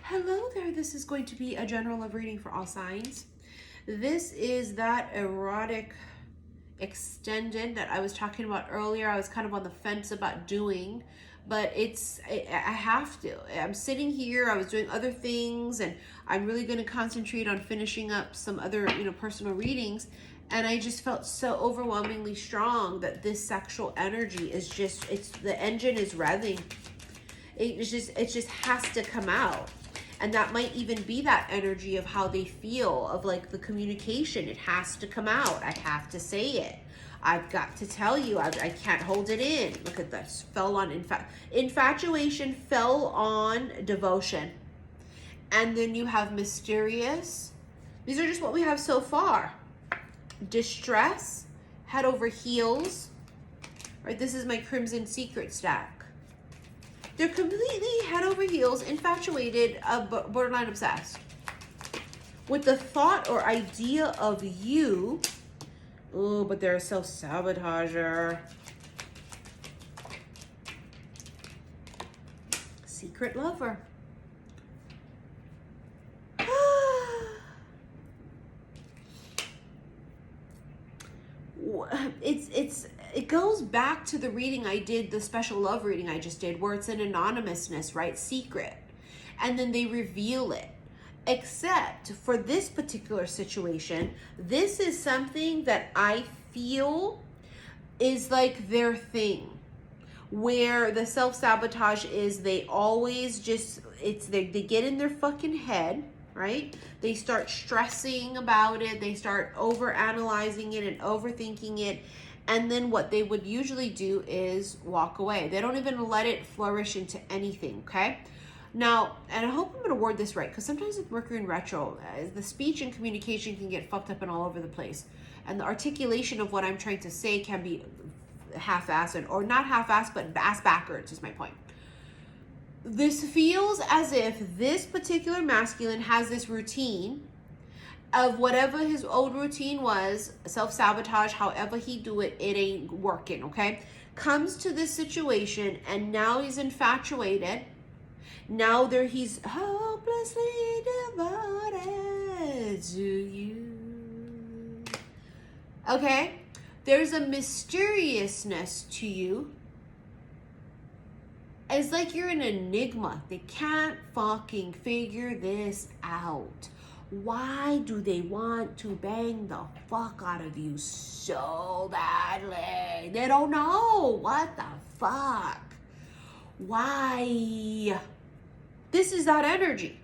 Hello there, this is going to be a general love reading for all signs. This is that erotic extended that I was talking about earlier. I was kind of on the fence about doing, but I have to. I'm sitting here, I was doing other things, and I'm really going to concentrate on finishing up some other, personal readings. And I just felt so overwhelmingly strong that this sexual energy is the engine is revving. It just has to come out. And that might even be that energy of how they feel, of like the communication. It has to come out. I have to say it. I've got to tell you. I can't hold it in. Look at this. Fell on infatuation, fell on devotion. And then you have mysterious. These are just what we have so far. Distress, head over heels. Right, this is my Crimson Secret stack. They're completely head over heels, infatuated, borderline obsessed with the thought or idea of you. Oh, but they're a self-sabotager. Secret lover. It goes back to the reading I did, the special love reading I just did, where it's an anonymousness, right? Secret. And then they reveal it. Except for this particular situation, this is something that I feel is like their thing. Where the self-sabotage is, they always they get in their fucking head, right? They start stressing about it. They start over-analyzing it and overthinking it. And then what they would usually do is walk away. They don't even let it flourish into anything, okay? Now, and I hope I'm going to word this right, because sometimes with Mercury in retro, the speech and communication can get fucked up and all over the place. And the articulation of what I'm trying to say can be half-assed, or not half-assed, but ass backwards is my point. This feels as if this particular masculine has this routine of whatever his old routine was, self-sabotage, however he do it, it ain't working, okay? Comes to this situation, and now he's infatuated. Now he's hopelessly devoted to you. Okay? There's a mysteriousness to you. It's like you're an enigma. They can't fucking figure this out. Why do they want to bang the fuck out of you so badly? They don't know. What the fuck? Why? This is that energy.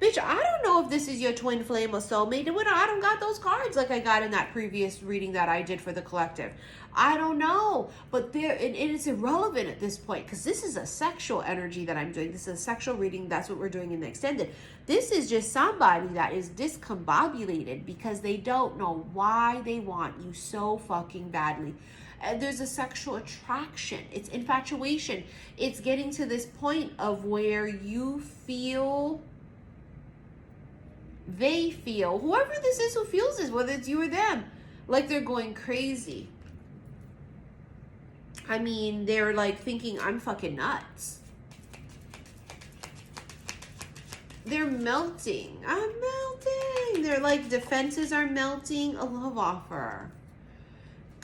Bitch, I don't know if this is your twin flame or soulmate. I don't got those cards like I got in that previous reading that I did for the collective. I don't know. But it's irrelevant at this point, because this is a sexual energy that I'm doing. This is a sexual reading. That's what we're doing in the extended. This is just somebody that is discombobulated because they don't know why they want you so fucking badly. And there's a sexual attraction. It's infatuation. It's getting to this point of where you feel, they feel, whoever this is who feels this, whether it's you or them, like they're going crazy. I mean, they're like thinking, I'm fucking nuts. They're melting. I'm melting. They're like, defenses are melting. A love offer.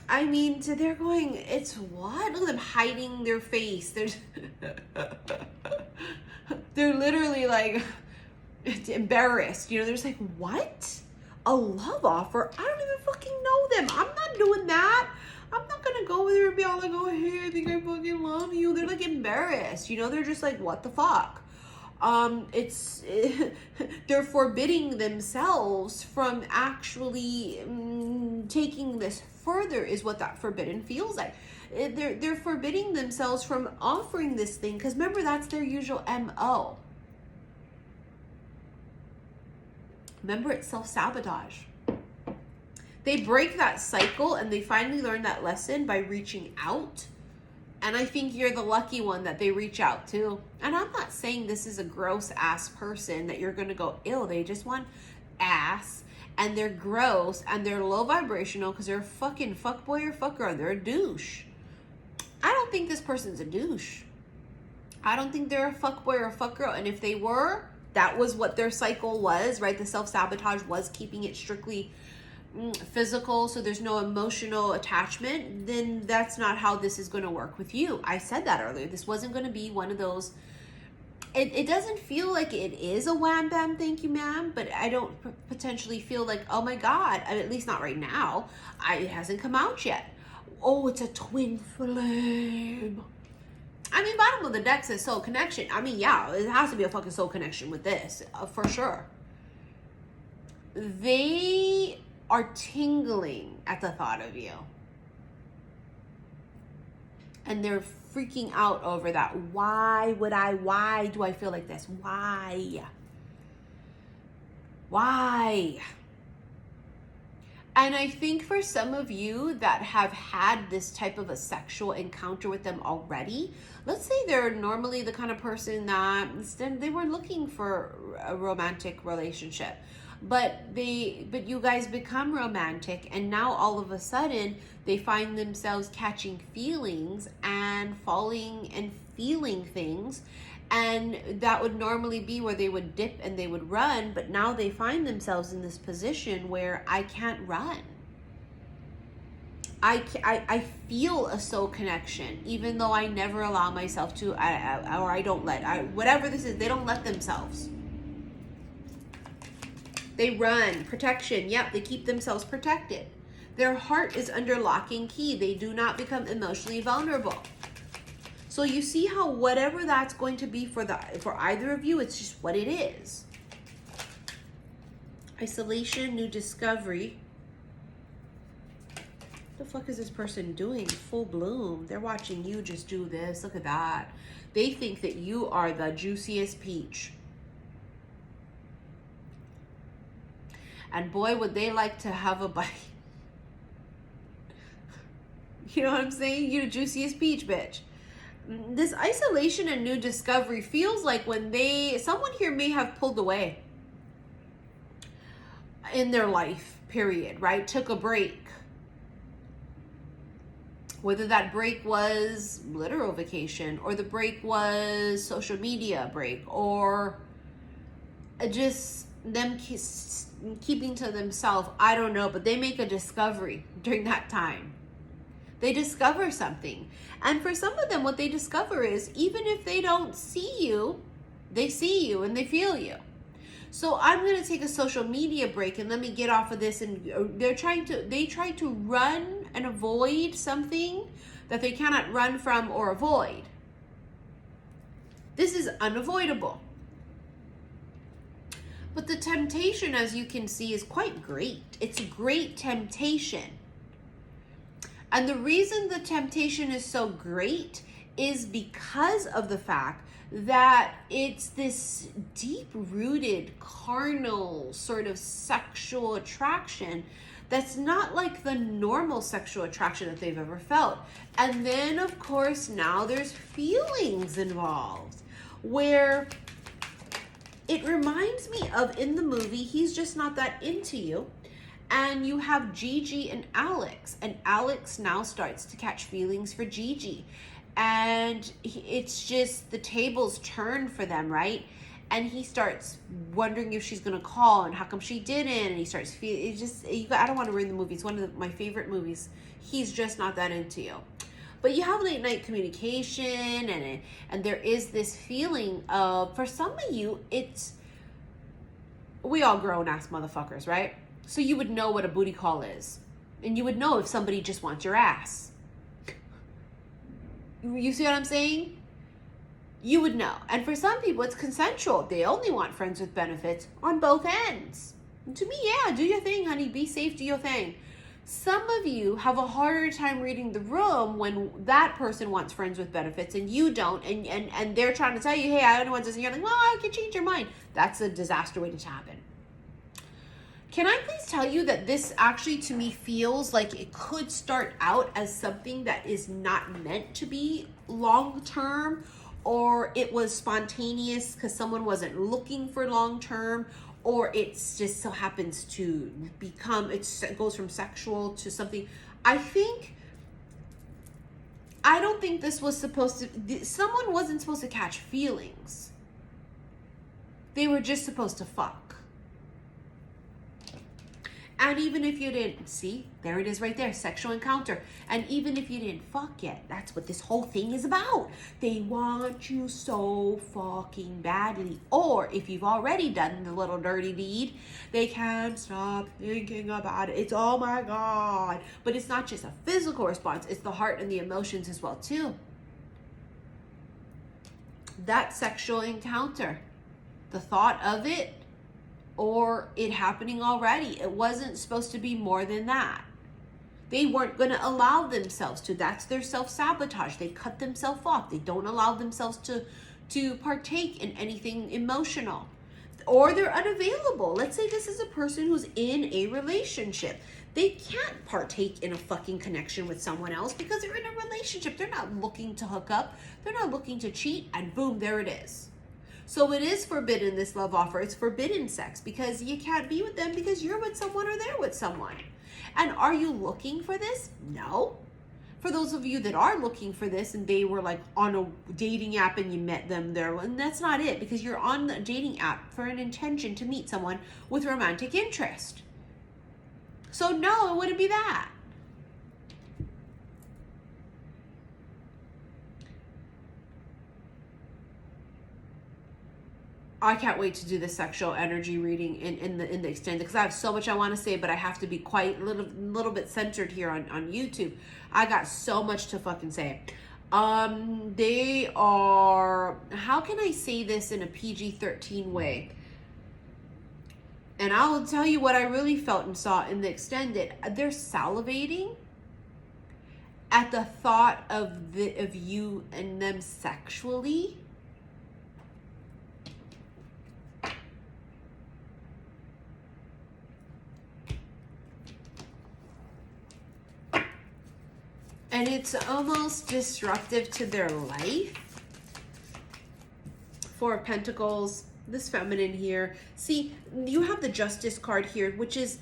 I mean, they're going, it's what? Look at them hiding their face. They're literally like embarrassed. They're just like, what? A love offer? I don't even fucking know them. I'm not doing that. I'm not going to go over there and be all like, oh, hey, I think I fucking love you. They're like embarrassed. They're just like, what the fuck? They're forbidding themselves from actually taking this further, is what that forbidden feels like. They're forbidding themselves from offering this thing, because remember, that's their usual MO. Remember, it's self-sabotage. They break that cycle, and they finally learn that lesson by reaching out. And I think you're the lucky one that they reach out to. And I'm not saying this is a gross ass person that you're going to go, ew, they just want ass. And they're gross and they're low vibrational because they're a fucking fuckboy or fuckgirl. And they're a douche. I don't think this person's a douche. I don't think they're a fuckboy or a fuckgirl. And if they were, that was what their cycle was, right? The self-sabotage was keeping it strictly physical, so there's no emotional attachment, then that's not how this is going to work with you. I said that earlier. This wasn't going to be one of those. It doesn't feel like it is a wham bam thank you ma'am, but I don't potentially feel like, oh my god, at least not right now. It hasn't come out yet. Oh, it's a twin flame. I mean, bottom of the deck says soul connection. I mean, yeah, it has to be a fucking soul connection with this, for sure. They are tingling at the thought of you. And they're freaking out over that. Why do I feel like this? Why? And I think for some of you that have had this type of a sexual encounter with them already, let's say they're normally the kind of person that they were looking for a romantic relationship, but you guys become romantic, and now all of a sudden they find themselves catching feelings and falling and feeling things. And that would normally be where they would dip and they would run, but now they find themselves in this position where I can't run. I feel a soul connection, even though I never allow myself to, or I don't let, whatever this is, they don't let themselves. They run, protection, yep, they keep themselves protected. Their heart is under lock and key. They do not become emotionally vulnerable. So you see how whatever that's going to be for either of you, it's just what it is. Isolation, new discovery. What the fuck is this person doing? Full bloom. They're watching you just do this. Look at that. They think that you are the juiciest peach. And boy, would they like to have a bite. You know what I'm saying? You're the juiciest peach, bitch. This isolation and new discovery feels like when someone here may have pulled away in their life, period, right? Took a break. Whether that break was literal vacation, or the break was social media break, or just them keeping to themselves, I don't know, but they make a discovery during that time. They discover something. And for some of them, what they discover is, even if they don't see you, they see you and they feel you. So I'm going to take a social media break and let me get off of this. And they try to run and avoid something that they cannot run from or avoid. This is unavoidable. But the temptation, as you can see, is quite great. It's a great temptation. And the reason the temptation is so great is because of the fact that it's this deep-rooted, carnal sort of sexual attraction that's not like the normal sexual attraction that they've ever felt. And then, of course, now there's feelings involved, where it reminds me of, in the movie, He's Just Not That Into You. And you have Gigi and Alex. And Alex now starts to catch feelings for Gigi. And it's just the tables turn for them, right? And he starts wondering if she's going to call and how come she didn't. And he starts feeling, I don't want to ruin the movie. It's one of my favorite movies. He's Just Not That Into You. But you have late night communication, and there is this feeling of, for some of you, we all grown ass motherfuckers, right? So you would know what a booty call is. And you would know if somebody just wants your ass. You see what I'm saying? You would know. And for some people, it's consensual. They only want friends with benefits on both ends. And to me, yeah, do your thing, honey. Be safe, do your thing. Some of you have a harder time reading the room when that person wants friends with benefits and you don't. And they're trying to tell you, hey, I only want this. And you're like, well, I can change your mind. That's a disaster waiting to happen. Can I please tell you that this actually, to me, feels like it could start out as something that is not meant to be long-term, or it was spontaneous because someone wasn't looking for long-term, or it's just so happens to become, it goes from sexual to something. I don't think this was supposed to, someone wasn't supposed to catch feelings. They were just supposed to fuck. And even if you didn't, see, there it is right there, sexual encounter. And even if you didn't fuck yet, that's what this whole thing is about. They want you so fucking badly. Or if you've already done the little dirty deed, they can't stop thinking about it. It's, oh my God. But it's not just a physical response, it's the heart and the emotions as well too. That sexual encounter, the thought of it, or it happening already. It wasn't supposed to be more than that. They weren't going to allow themselves to. That's their self-sabotage. They cut themselves off. They don't allow themselves to partake in anything emotional. Or they're unavailable. Let's say this is a person who's in a relationship. They can't partake in a fucking connection with someone else because they're in a relationship. They're not looking to hook up. They're not looking to cheat. And boom, there it is. So it is forbidden, this love offer. It's forbidden sex because you can't be with them because you're with someone or they're with someone. And are you looking for this? No. For those of you that are looking for this and they were like on a dating app and you met them there, and that's not it, because you're on the dating app for an intention to meet someone with romantic interest. So no, it wouldn't be that. I can't wait to do the sexual energy reading in the extended, because I have so much I want to say, but I have to be quite a little bit centered here on YouTube. I got so much to fucking say. They are, how can I say this in a PG-13 way? And I will tell you what I really felt and saw in the extended. They're salivating at the thought of you and them sexually. And it's almost disruptive to their life. Four of Pentacles, this feminine here. See, you have the Justice card here, which is,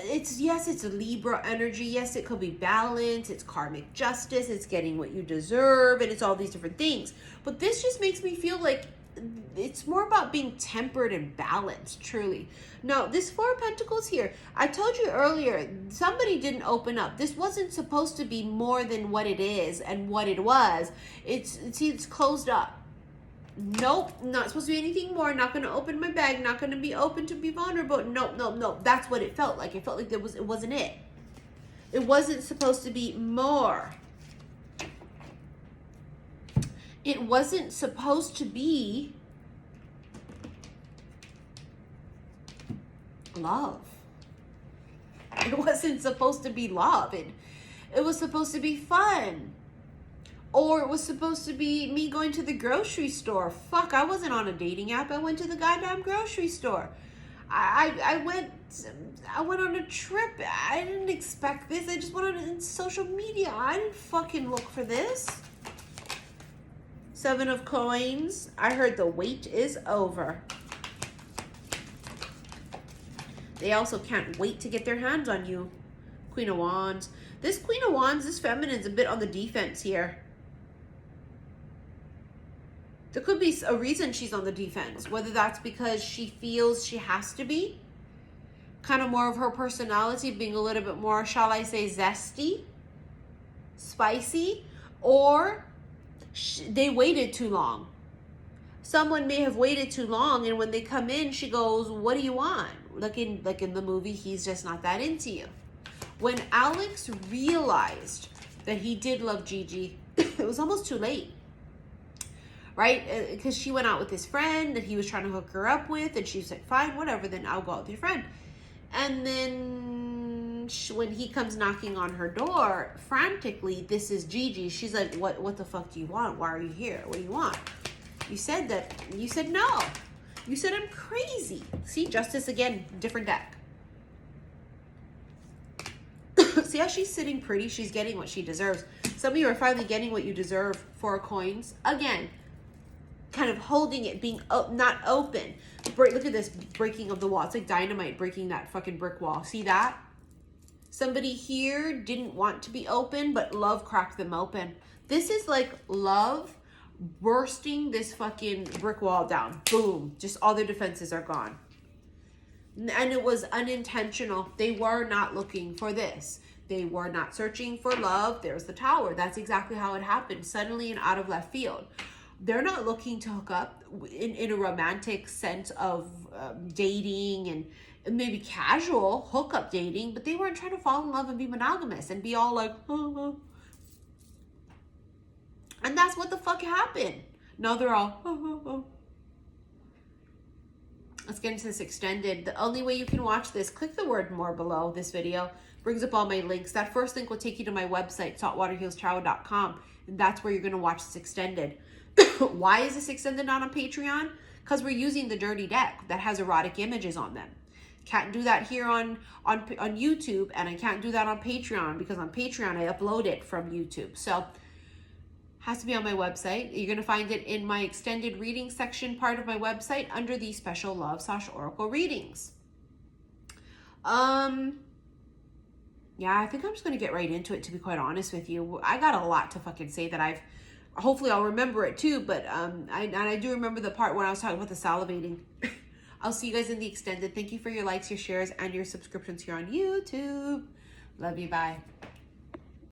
yes, it's a Libra energy. Yes, it could be balance. It's karmic justice. It's getting what you deserve. And it's all these different things. But this just makes me feel like it's more about being tempered and balanced, truly. No, this Four of Pentacles here, I told you earlier, somebody didn't open up. This wasn't supposed to be more than what it is and what it was. It's closed up. Nope, not supposed to be anything more. Not going to open my bag. Not going to be open to be vulnerable. Nope. That's what it felt like. It felt like it wasn't it. It wasn't supposed to be more. It wasn't supposed to be love. It wasn't supposed to be love. It was supposed to be fun. Or it was supposed to be me going to the grocery store. Fuck, I wasn't on a dating app. I went to the goddamn grocery store. I went on a trip. I didn't expect this. I just went on social media. I didn't fucking look for this. Seven of Coins. I heard the wait is over. They also can't wait to get their hands on you. Queen of Wands. This Queen of Wands, this feminine's a bit on the defense here. There could be a reason she's on the defense. Whether that's because she feels she has to be. Kind of more of her personality being a little bit more, shall I say, zesty. Spicy. Or they waited too long. Someone may have waited too long, and when they come in, she goes, what do you want? Like in the movie, he's just not that into you. When Alex realized that he did love Gigi, it was almost too late. Right? Because she went out with his friend that he was trying to hook her up with, and she said, fine, whatever, then I'll go out with your friend. And then when he comes knocking on her door, frantically, this is Gigi. She's like, what the fuck do you want? Why are you here? What do you want? You said that. You said no. You said I'm crazy. See, Justice again, different deck. See how she's sitting pretty? She's getting what she deserves. Some of you are finally getting what you deserve. Four of Coins. Again, kind of holding it, being not open. Look at this breaking of the wall. It's like dynamite breaking that fucking brick wall. See that? Somebody here didn't want to be open, but love cracked them open. This is like love bursting this fucking brick wall down. Boom. Just all their defenses are gone. And it was unintentional. They were not looking for this. They were not searching for love. There's the tower. That's exactly how it happened. Suddenly and out of left field. They're not looking to hook up in a romantic sense of dating and maybe casual hookup dating, but they weren't trying to fall in love and be monogamous and be all like, oh. And that's what the fuck happened. Now they're all, oh. Let's get into this extended. The only way you can watch this, click the word more below this video. Brings up all my links. That first link will take you to my website, saltwaterhealstarot.com. And that's where you're going to watch this extended. Why is this extended not on Patreon? Because we're using the dirty deck that has erotic images on them. Can't do that here on YouTube, and I can't do that on Patreon, because on Patreon I upload it from YouTube. So has to be on my website. You're going to find it in my extended reading section part of my website under the special love / oracle readings. Yeah, I think I'm just going to get right into it, to be quite honest with you. I got a lot to fucking say that hopefully I'll remember it too, but I do remember the part when I was talking about the salivating. I'll see you guys in the extended. Thank you for your likes, your shares, and your subscriptions here on YouTube. Love you, bye.